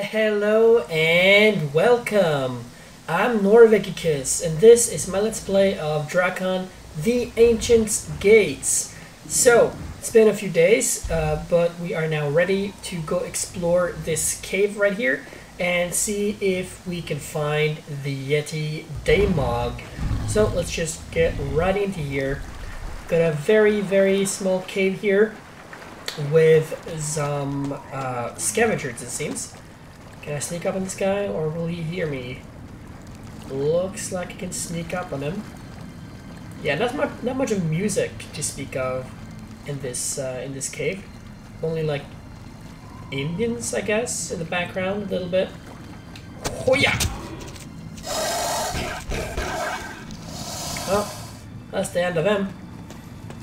Hello and welcome! I'm Norvegicus and this is my Let's Play of Drakan, the Ancient's Gates. So, it's been a few days, but we are now ready to go explore this cave right here and see if we can find the Yeti Daemog. So, let's just get right into here. Got a very small cave here with some scavengers, it seems. Can I sneak up on this guy, or will he hear me? Looks like I can sneak up on him. Yeah, not much of music to speak of in this cave. Only like Indians, I guess, in the background a little bit. Oh yeah! Well, that's the end of him.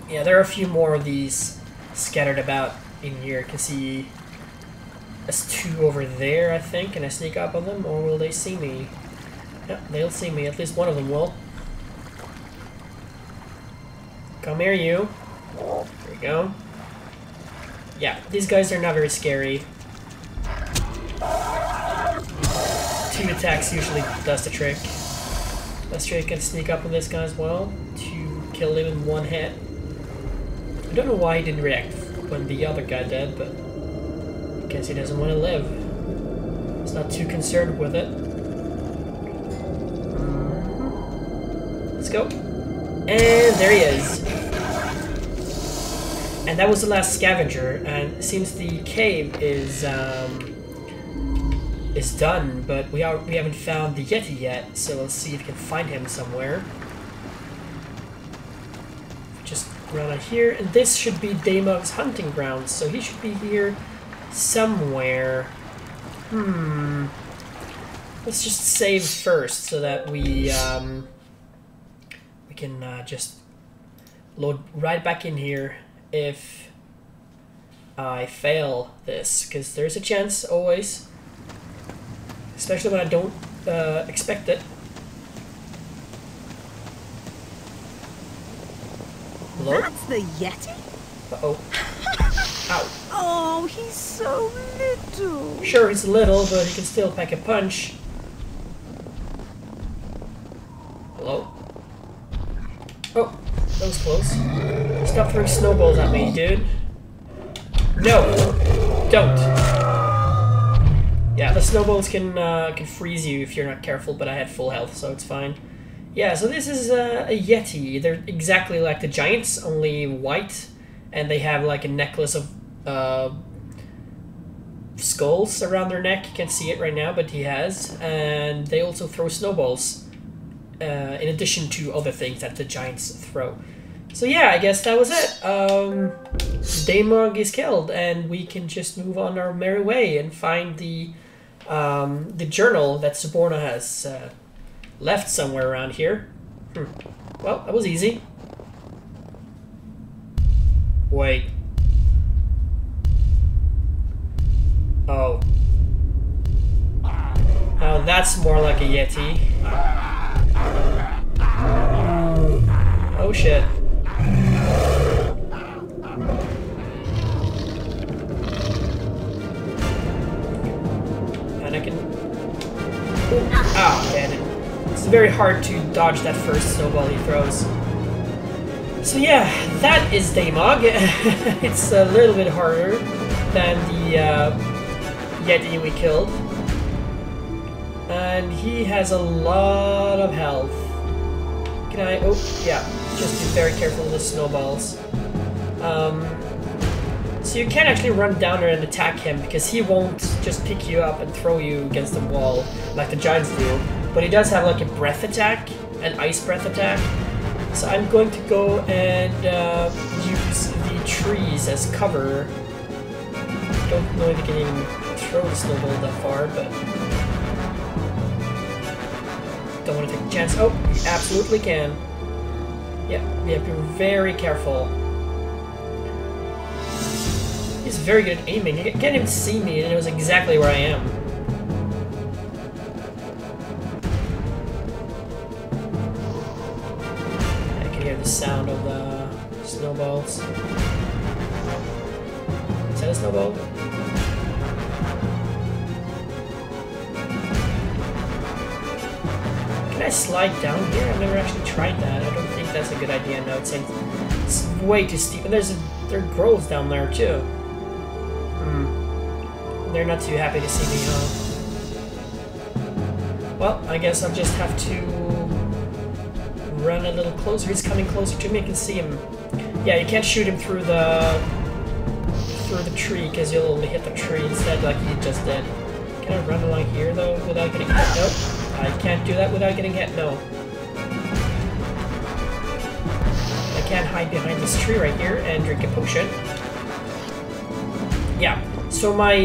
Yeah, there are a few more of these scattered about in here. You can see there's two over there, I think. Can I sneak up on them, or will they see me? Yep, they'll see me. At least one of them will. Come here, you. There we go. Yeah, these guys are not very scary. 2 attacks usually does the trick. Let's try to sneak up on this guy as well to kill him in one hit. I don't know why he didn't react when the other guy did, but I guess he doesn't want to live. He's not too concerned with it. Let's go. And there he is. And that was the last scavenger, and it seems the cave is done, but we haven't found the Yeti yet, so let's see if we can find him somewhere. Just run out here, and this should be Daemog's hunting grounds, so he should be here somewhere. Let's just save first so that we can just load right back in here if I fail this, because there's a chance always, especially when I don't expect it. Hello? That's the Yeti? Uh-oh. Ow. Oh, he's so little. Sure, he's little, but he can still pack a punch. Hello? Oh, that was close. Stop throwing snowballs at me, dude. No! Don't! Yeah, the snowballs can freeze you if you're not careful, but I had full health, so it's fine. Yeah, so this is a Yeti. They're exactly like the giants, only white, and they have like a necklace of skulls around their neck. You can't see it right now, but he has. And they also throw snowballs, in addition to other things that the giants throw. So yeah, I guess that was it. Daemog is killed, and we can just move on our merry way and find the journal that Seborna has left somewhere around here. Well, that was easy. Wait. Oh. Now that's more like a Yeti. Oh shit. And I can... Ah, damn it. It's very hard to dodge that first snowball he throws. So yeah, that is Daemog. It's a little bit harder than the Yeti we killed. And he has a lot of health. Can I... Oh, yeah. Just be very careful with the snowballs. So you can actually run down there and attack him, because he won't just pick you up and throw you against the wall like the giants do. But he does have like a breath attack, an ice breath attack. So I'm going to go and use the trees as cover. Don't know if you can even throw the snowball that far, but don't want to take a chance. Oh, you absolutely can. Yeah, you have to be very careful. He's very good at aiming. He can't even see me, and he knows exactly where I am. I can hear the sound of the snowballs. Is that a snowball? I slide down here? I've never actually tried that. I don't think that's a good idea. No, it's way too steep. And there are growls down there too. They're not too happy to see me, huh? Well, I guess I'll just have to run a little closer. He's coming closer to me. I can see him. Yeah, you can't shoot him through the tree because you'll only hit the tree instead, like he just did. Can I run along here though without getting hit? Nope. I can't do that without getting hit. No. I can't hide behind this tree right here and drink a potion. Yeah. So my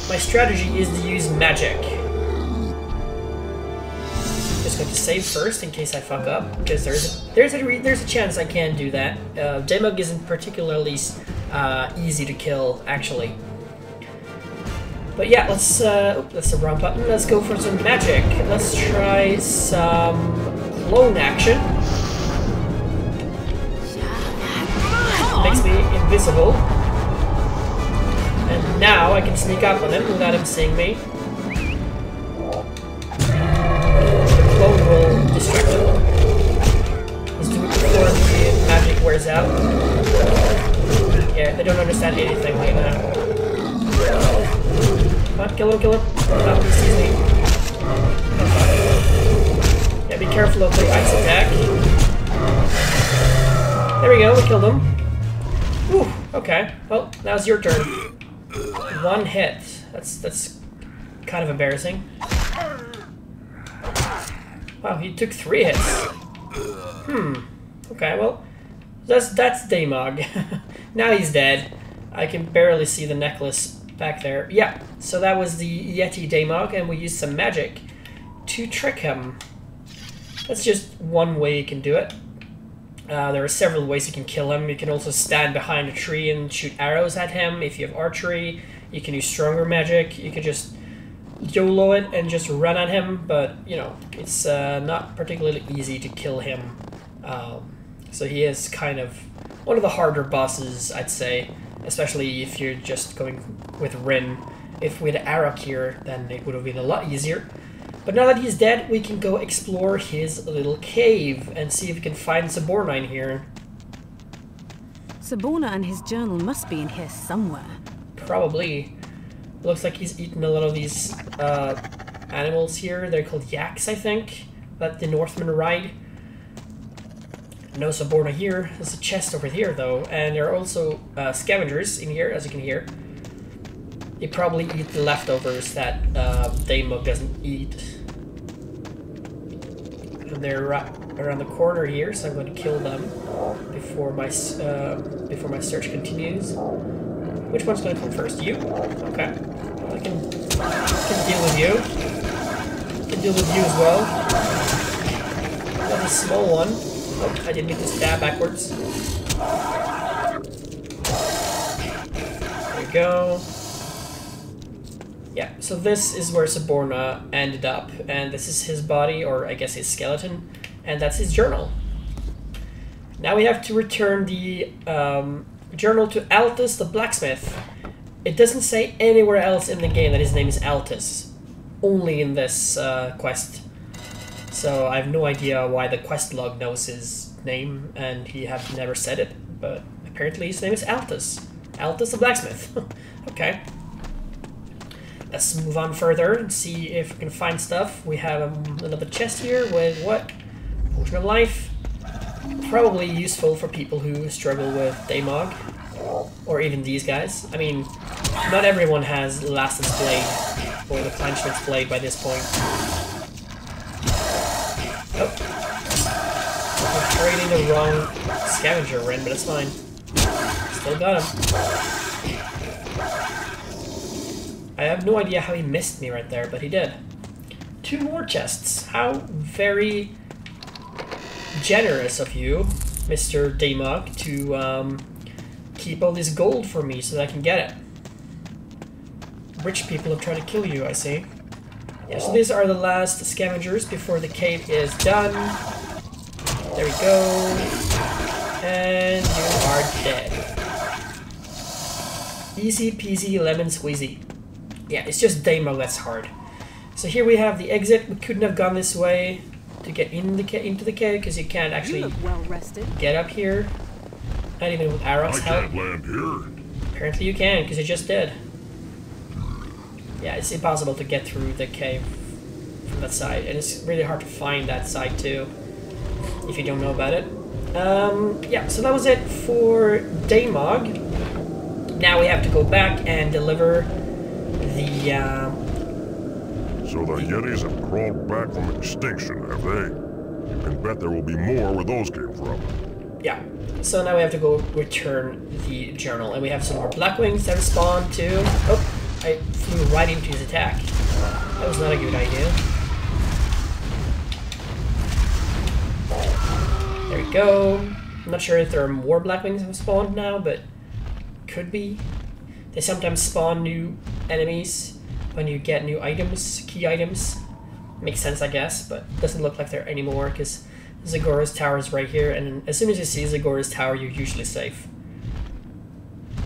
my strategy is to use magic. Just going to save first in case I fuck up, because there's a chance I can do that. Daemog isn't particularly easy to kill, actually. But yeah, that's the wrong button. Let's go for some magic. Let's try some clone action. Makes me invisible. And now I can sneak up on him without him seeing me. The clone will distract him. Let's do it before the magic wears out. Yeah, they don't understand anything right now. Come on, kill him, kill him. Oh, he sees me. Yeah, be careful of the ice attack. There we go, we killed him. Whew, okay. Well, now's your turn. One hit. That's kind of embarrassing. Wow, he took 3 hits. Okay, well, that's Daemog. Now he's dead. I can barely see the necklace back there. Yeah, so that was the Yeti Daemog, and we used some magic to trick him. That's just one way you can do it. There are several ways you can kill him. You can also stand behind a tree and shoot arrows at him. If you have archery, you can use stronger magic. You can just YOLO it and just run at him, but, you know, it's not particularly easy to kill him. So he is kind of one of the harder bosses, I'd say, especially if you're just going with Rin. If we had Arak here, then it would have been a lot easier. But now that he's dead, we can go explore his little cave and see if we can find Seborna in here. Seborna and his journal must be in here somewhere. Probably. Looks like he's eaten a lot of these animals here. They're called yaks, I think, that the Northmen ride. No Seborna here. There's a chest over here, though. And there are also scavengers in here, as you can hear. They probably eat the leftovers that Daemog doesn't eat. And they're around the corner here, so I'm going to kill them before my search continues. Which one's going to come first? You? Okay. I can deal with you. I can deal with you as well. That's a small one. Oh, I didn't mean to stab backwards. There we go. Yeah, so this is where Seborna ended up, and this is his body, or I guess his skeleton, and that's his journal. Now we have to return the journal to Altus the blacksmith. It doesn't say anywhere else in the game that his name is Altus, only in this quest. So I have no idea why the quest log knows his name, and he have never said it, but apparently his name is Altus. Altus the blacksmith. Okay. Let's move on further and see if we can find stuff. We have another chest here with what? Potion of life. Probably useful for people who struggle with Daemog. Or even these guys. I mean, not everyone has Lassen's Blade or the Planchman's Blade by this point. Oh. I'm trading the wrong scavenger Ren, but it's fine. Still got him. I have no idea how he missed me right there, but he did. 2 more chests. How very generous of you, Mr. Daemog, to keep all this gold for me so that I can get it. Rich people have tried to kill you, I see. Yeah, so these are the last scavengers before the cave is done. There we go. And you are dead. Easy peasy lemon squeezy. Yeah, it's just Daemog that's hard. So here we have the exit. We couldn't have gone this way. to get into the cave because you can't You actually look well rested. get up here. Not even with arrows. I can't land here. Apparently you can because you just did. Yeah, it's impossible to get through the cave from that side, and it's really hard to find that side too if you don't know about it. Yeah, so that was it for Daemog. Now we have to go back and deliver the. So the Yetis have crawled back from extinction, have they? You can bet there will be more where those came from. Yeah. So now we have to go return the journal, and we have some more Blackwings that respawn too. Oh, I flew right into his attack. That was not a good idea. There we go. I'm not sure if there are more Blackwings have spawned now, but could be. They sometimes spawn new enemies when you get new items, key items. Makes sense, I guess, but doesn't look like there anymore because Zagora's tower is right here, and as soon as you see Zagora's tower, you're usually safe.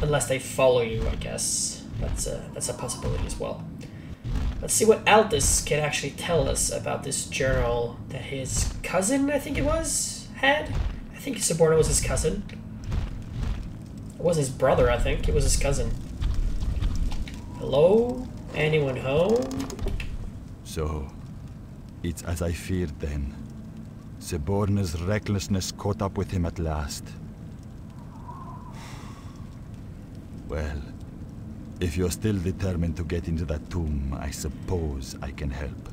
Unless they follow you, I guess. That's a possibility as well. Let's see what Aldous can actually tell us about this journal that his cousin, I think it was, had. I think Seborna was his cousin. It wasn't his brother, I think. It was his cousin. Hello? Anyone home? So, it's as I feared then. Seborna's recklessness caught up with him at last. Well, if you're still determined to get into that tomb, I suppose I can help.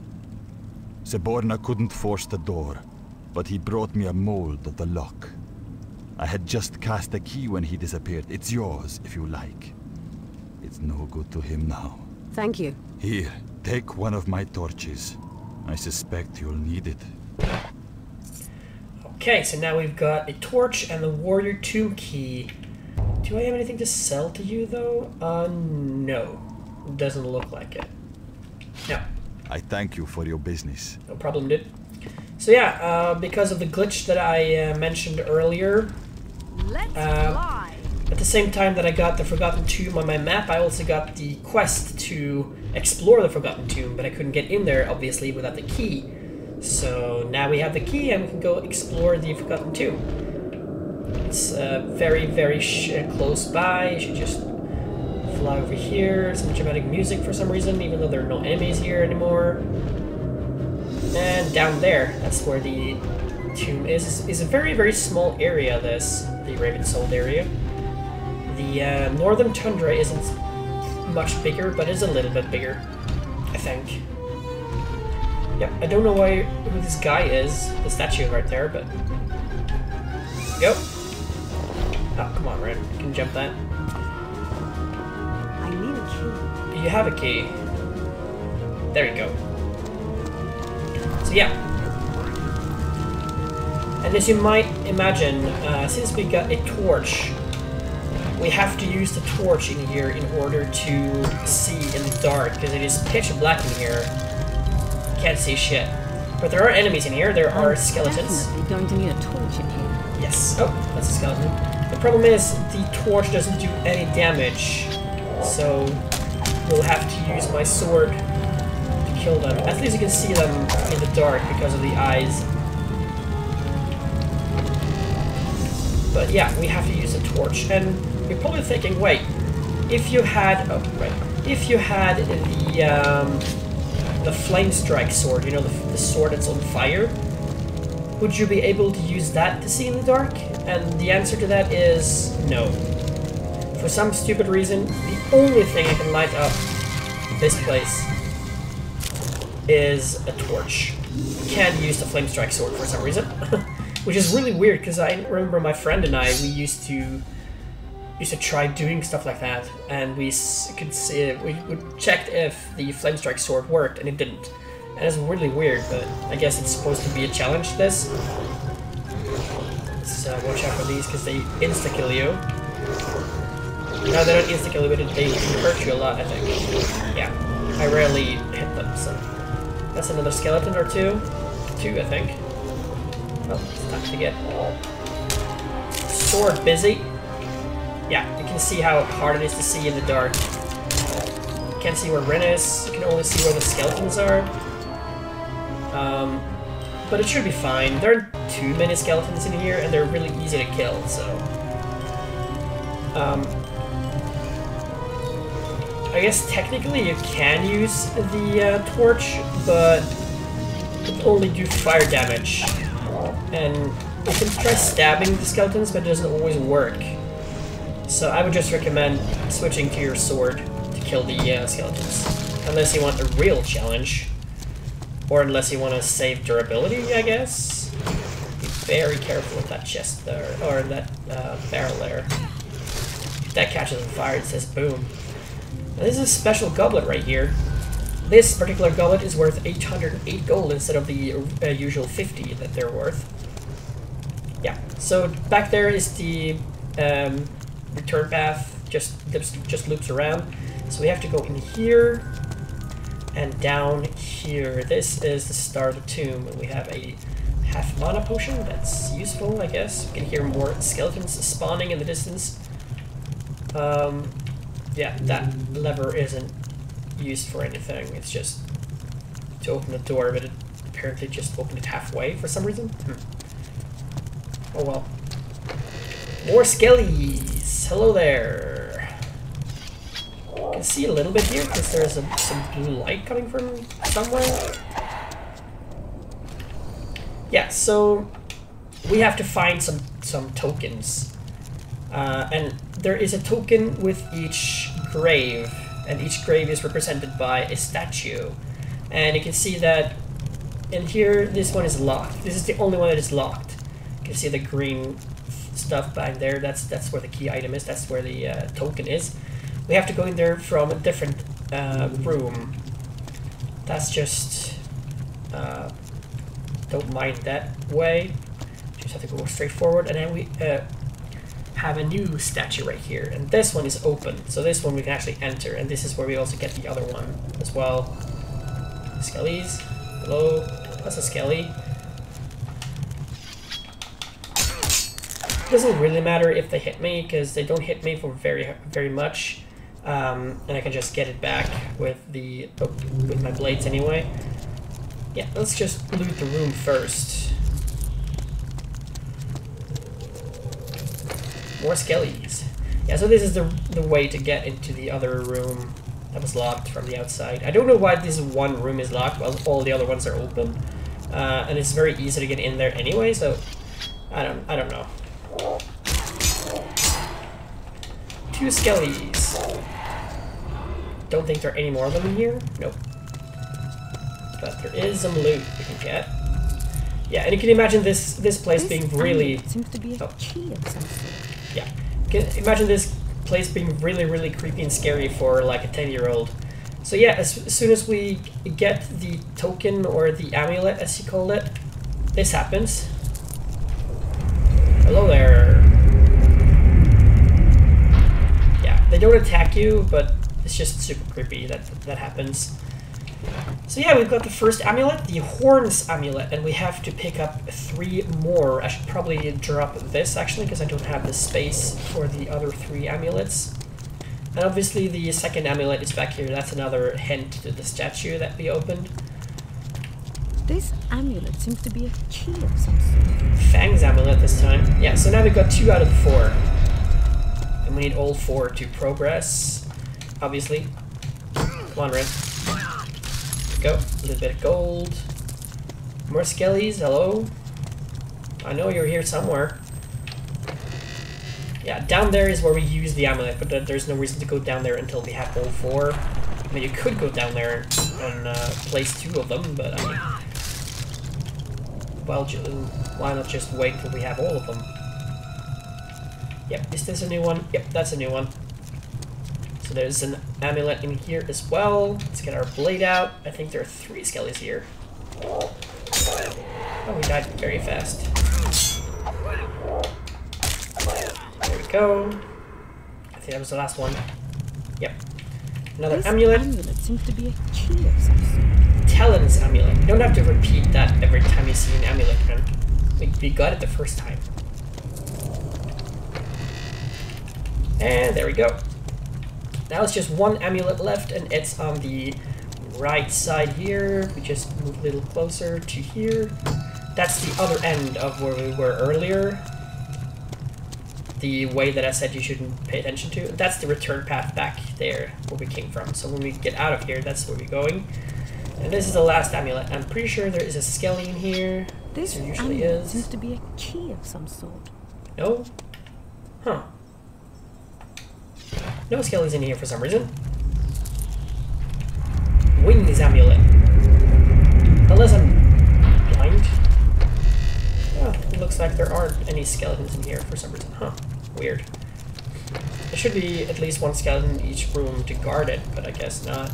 Seborna couldn't force the door, but he brought me a mold of the lock. I had just cast a key when he disappeared. It's yours, if you like. It's no good to him now. Thank you. Here, take one of my torches. I suspect you'll need it. Okay, so now we've got a torch and the warrior tomb key. Do I have anything to sell to you, though? No. Doesn't look like it. No. I thank you for your business. No problem, dude. So yeah, because of the glitch that I mentioned earlier, Let's fly. at the same time that I got the Forgotten Tomb on my map, I also got the quest to explore the Forgotten Tomb, but I couldn't get in there, obviously, without the key. So now we have the key and we can go explore the Forgotten Tomb. It's very, very close by. You should just fly over here. Some dramatic music for some reason, even though there are no enemies here anymore. And down there, that's where the tomb is. It's a very, very small area, the Raven Soul area. The Northern Tundra isn't much bigger, but is a little bit bigger, I think. Yep, I don't know who this guy is, the statue right there, but... Go! Oh, come on, Red. You can jump that. I need a key. You have a key. There you go. So yeah. And as you might imagine, since we got a torch, we have to use the torch in here in order to see in the dark, because it is pitch black in here. Can't see shit. But there are enemies in here, there are skeletons. Definitely going to need a torch in here. Yes. Oh, that's a skeleton. The problem is the torch doesn't do any damage, so we'll have to use my sword to kill them. At least you can see them in the dark because of the eyes. But yeah, we have to use a torch, and you're probably thinking, wait, if you had, if you had the flame strike sword, you know, the sword that's on fire, would you be able to use that to see in the dark? And the answer to that is no. For some stupid reason, the only thing I can light up this place is a torch. I can't use the flame strike sword for some reason. Which is really weird, because I remember my friend and I, we used to try doing stuff like that, and we could see, we checked if the flame strike sword worked, and it didn't. And it's really weird, but I guess it's supposed to be a challenge, this. So watch out for these, because they insta-kill you. No, they don't insta-kill you, but they can hurt you a lot, I think. Yeah, I rarely hit them, so... That's another skeleton or two. Two, I think. Oh, it's time to get sword busy. Yeah, you can see how hard it is to see in the dark. You can't see where Ren is, you can only see where the skeletons are. but it should be fine. There aren't too many skeletons in here, and they're really easy to kill, so... I guess technically you can use the torch, but it only do fire damage. And you can try stabbing the skeletons, but it doesn't always work. So I would just recommend switching to your sword to kill the skeletons. Unless you want a real challenge. Or unless you want to save durability, I guess. Be very careful with that chest there, or that barrel there. If that catches on fire, it says boom. Now, this is a special goblet right here. This particular goblet is worth 808 gold instead of the usual 50 that they're worth. Yeah, so back there is the return path, just loops around. So we have to go in here and down here. This is the start of the tomb, and we have a half mana potion. That's useful, I guess. We can hear more skeletons spawning in the distance. Yeah, that lever isn't used for anything. It's just to open the door, but it apparently just opened it halfway for some reason. Oh well. More skellies! Hello there! You can see a little bit here because there's some blue light coming from somewhere. Yeah, so we have to find some tokens. And there is a token with each grave, and each grave is represented by a statue. And you can see that in here, this one is locked. This is the only one that is locked. You can see the green stuff back there. That's where the key item is. That's where the token is. We have to go in there from a different room. That's just... don't mind that way. Just have to go straight forward, and then we have a new statue right here, and this one is open, so this one we can actually enter, and this is where we also get the other one as well. Skellies, hello, that's a skelly. Doesn't really matter if they hit me, because they don't hit me for very much, and I can just get it back with the with my blades anyway. Yeah, let's just loot the room first. More skellies. Yeah, so this is the way to get into the other room that was locked from the outside. I don't know why this one room is locked while all the other ones are open. And it's very easy to get in there anyway, so I don't know. 2 skellies. Don't think there are any more of them in here. Nope. But there is some loot we can get. Yeah, and you can imagine this place being really... seems to be a key of some sort. Yeah, you can imagine this place being really creepy and scary for like a 10-year-old. So yeah, as soon as we get the token, or the amulet as you call it, this happens. Hello there. Yeah, they don't attack you, but it's just super creepy that happens. So yeah, we've got the first amulet, the Horns amulet, and we have to pick up 3 more. I should probably drop this actually, because I don't have the space for the other 3 amulets. And obviously the second amulet is back here. That's another hint to the statue that we opened. This amulet seems to be a key of some sort. Fang's amulet this time. Yeah, so now we've got 2 out of the 4. And we need all 4 to progress, obviously. Come on, Red. Go. A little bit of gold. More skellies. Hello. I know you're here somewhere. Yeah, down there is where we use the amulet, but there's no reason to go down there until we have all 4. I mean, you could go down there and place 2 of them, but I mean, well, why not just wait till we have all of them? Yep, is this a new one? Yep, that's a new one. So there's an amulet in here as well. Let's get our blade out. I think there are 3 skellies here. Oh, we died very fast. There we go. I think that was the last one. Yep. Another this amulet. Amulet seems to be a key of some sort. Talon's amulet. You don't have to repeat that every time you see an amulet, man. We got it the first time. And there we go. Now it's just 1 amulet left, and it's on the right side here. We just move a little closer to here. That's the other end of where we were earlier. The way that I said you shouldn't pay attention to. That's the return path back there where we came from. So when we get out of here, that's where we're going. And this is the last amulet. I'm pretty sure there is a skelly in here. This there usually amulet is. seems to be a key of some sort. No? Huh. No skellies in here for some reason. Wings amulet. Unless I'm blind. Oh, it looks like there aren't any skeletons in here for some reason. Huh. Weird. There should be at least one skeleton in each room to guard it, but I guess not.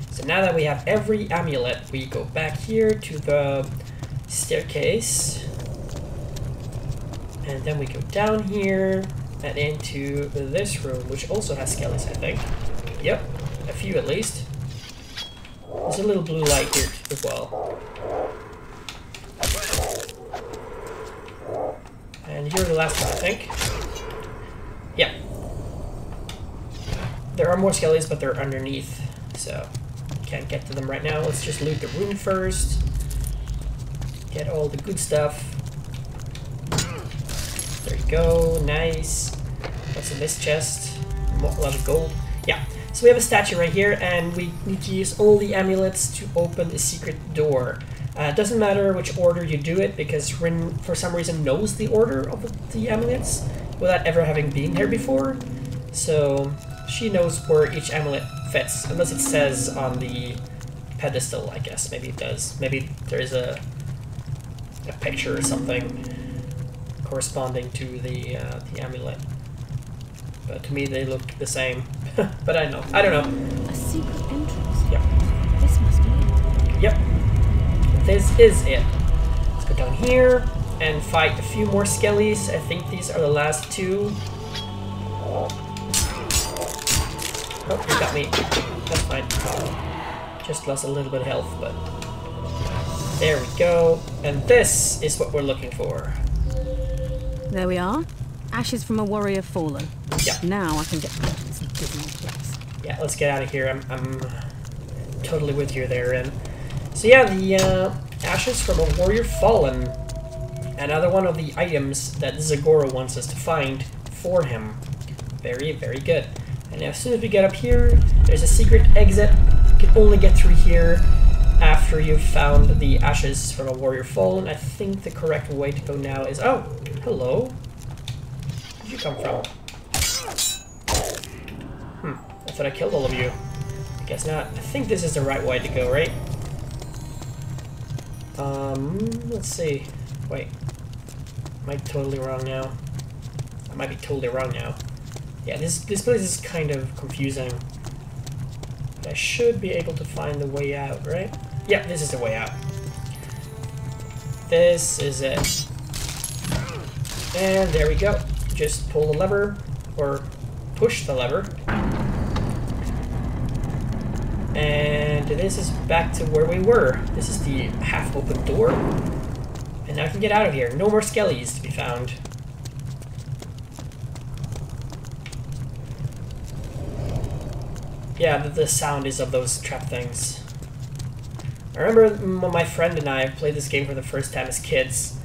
So now that we have every amulet, we go back here to the staircase. And then we go down here and into this room, which also has skellies, I think. Yep, a few at least. There's a little blue light here as well. And you're the last one, I think. Yeah. There are more skellies, but they're underneath, so can't get to them right now. Let's just loot the room first. Get all the good stuff. There you go, nice. What's in this chest? A lot of gold. Yeah, so we have a statue right here, and we need to use all the amulets to open a secret door. It doesn't matter which order you do it, because Rin, for some reason, knows the order of the amulets without ever having been here before. So she knows where each amulet fits, unless it says on the pedestal, I guess. Maybe it does. Maybe there's a picture or something corresponding to the amulet. But to me, they look the same. But I don't know. A secret entrance? Yep. This must be it. Yep. This is it. Let's go down here and fight a few more skellies. I think these are the last two. Oh, he got me. That's fine. Just lost a little bit of health, but... There we go. And this is what we're looking for. There we are. Ashes from a warrior fallen. Yeah. Now I can get out of this dismal place. Yeah, let's get out of here. I'm totally with you there, Ren. So yeah, the ashes from a warrior fallen. Another one of the items that Zagoro wants us to find for him. Very, very good. And as soon as we get up here, there's a secret exit. You can only get through here after you've found the ashes from a warrior fallen. I think the correct way to go now is... Oh, hello. Where'd you come from? I thought I killed all of you. I guess not. I think this is the right way to go, right? Let's see. Wait. Am I totally wrong now? I might be totally wrong now. Yeah, this place is kind of confusing. But I should be able to find the way out, right? Yeah, this is the way out. This is it. And there we go. Just pull the lever, or push the lever. And this is back to where we were. This is the half-open door. And now I can get out of here. No more skellies to be found. Yeah, the sound is of those trap things. I remember when my friend and I played this game for the first time as kids.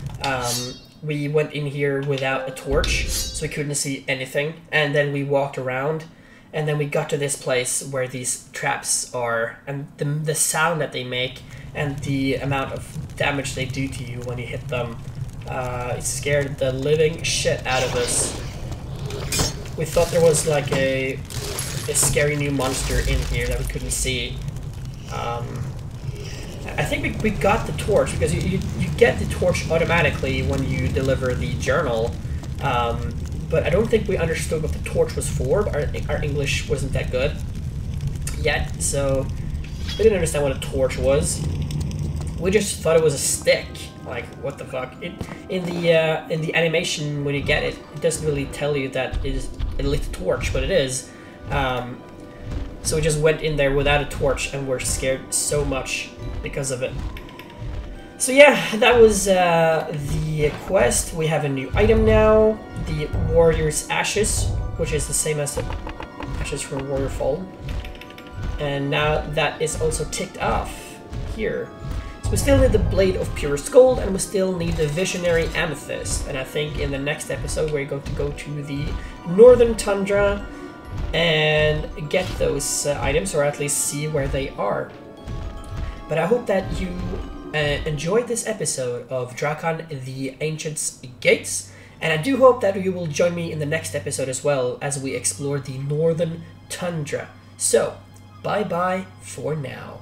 We went in here without a torch, so we couldn't see anything. And then we walked around, and then we got to this place where these traps are, and the sound that they make, and the amount of damage they do to you when you hit them. It scared the living shit out of us. We thought there was like a scary new monster in here that we couldn't see. I think we got the torch, because you get the torch automatically when you deliver the journal, but I don't think we understood what the torch was for. Our English wasn't that good yet, so we didn't understand what a torch was. We just thought it was a stick. Like, what the fuck? In the animation, when you get it, it doesn't really tell you that it lit a torch, but it is. So we just went in there without a torch and were scared so much because of it. So yeah, that was the quest. We have a new item now, the Warrior's Ashes, which is the same as the Ashes from Warrior Fall. And now that is also ticked off here. So We still need the Blade of Purest Gold, and we still need the Visionary Amethyst. And I think in the next episode we're going to go to the Northern Tundra and get those items, or at least see where they are. But I hope that you enjoyed this episode of Drakan the Ancient's Gates, and I do hope that you will join me in the next episode as well as we explore the Northern Tundra. So, bye bye for now.